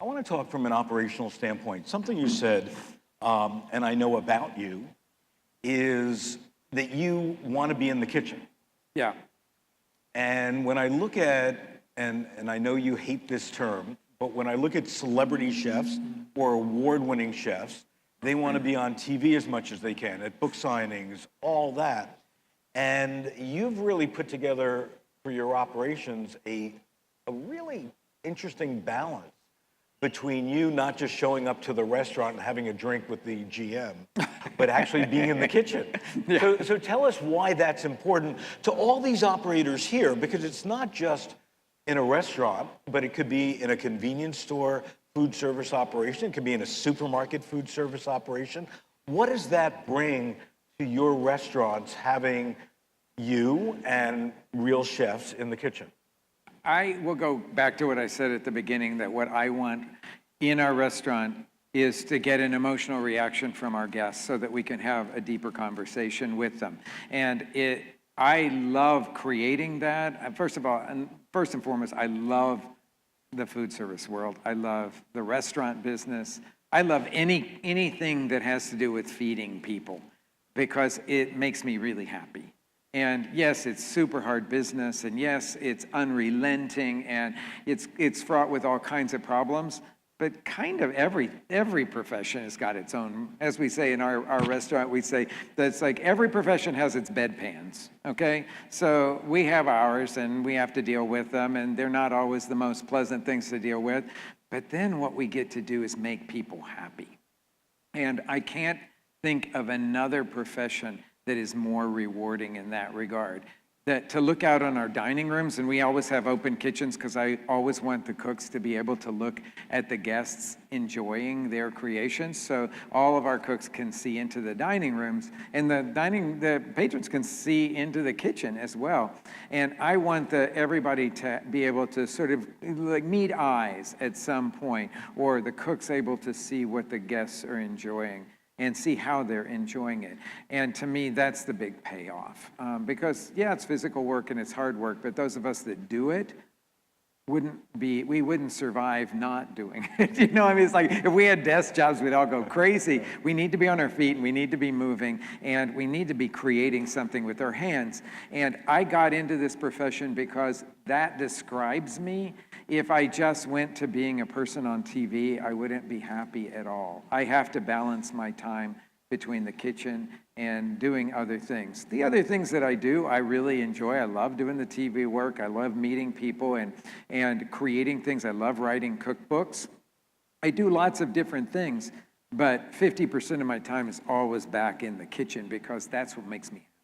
want to talk from an operational standpoint. Something you said, and I know about you, is that you want to be in the kitchen. Yeah. And when I look at, and I know you hate this term, but when I look at celebrity chefs or award-winning chefs, they want to be on TV as much as they can, at book signings, all that. And you've really put together for your operations a really interesting balance between you not just showing up to the restaurant and having a drink with the GM, but actually being in the kitchen. Yeah. So tell us why that's important to all these operators here, because it's not just in a restaurant, but it could be in a convenience store food service operation. It could be in a supermarket food service operation. What does that bring to your restaurants, having you and real chefs in the kitchen? I will go back to what I said at the beginning, that what I want in our restaurant is to get an emotional reaction from our guests so that we can have a deeper conversation with them. And I love creating that. First of all, and first and foremost, I love the food service world. I love the restaurant business. I love anything that has to do with feeding people, because it makes me really happy. And yes, it's super hard business, and yes, it's unrelenting, and it's fraught with all kinds of problems. But kind of every profession has got its own, as we say in our restaurant, we say that it's like every profession has its bedpans, okay? So we have ours, and we have to deal with them, and they're not always the most pleasant things to deal with. But then what we get to do is make people happy. And I can't think of another profession that is more rewarding in that regard. That to look out on our dining rooms, and we always have open kitchens because I always want the cooks to be able to look at the guests enjoying their creations. So all of our cooks can see into the dining rooms, and the patrons can see into the kitchen as well. And I want everybody to be able to sort of like meet eyes at some point, or the cooks able to see what the guests are enjoying and see how they're enjoying it. And to me, that's the big payoff. Because yeah, it's physical work and it's hard work, but those of us that do it we wouldn't survive not doing it. You know, I mean, it's like if we had desk jobs, we'd all go crazy. We need to be on our feet, and we need to be moving, and we need to be creating something with our hands. And I got into this profession because that describes me. If I just went to being a person on TV, I wouldn't be happy at all. I have to balance my time between the kitchen and doing other things. The other things that I do, I really enjoy. I love doing the TV work. I love meeting people and creating things. I love writing cookbooks. I do lots of different things, but 50% of my time is always back in the kitchen because that's what makes me happy.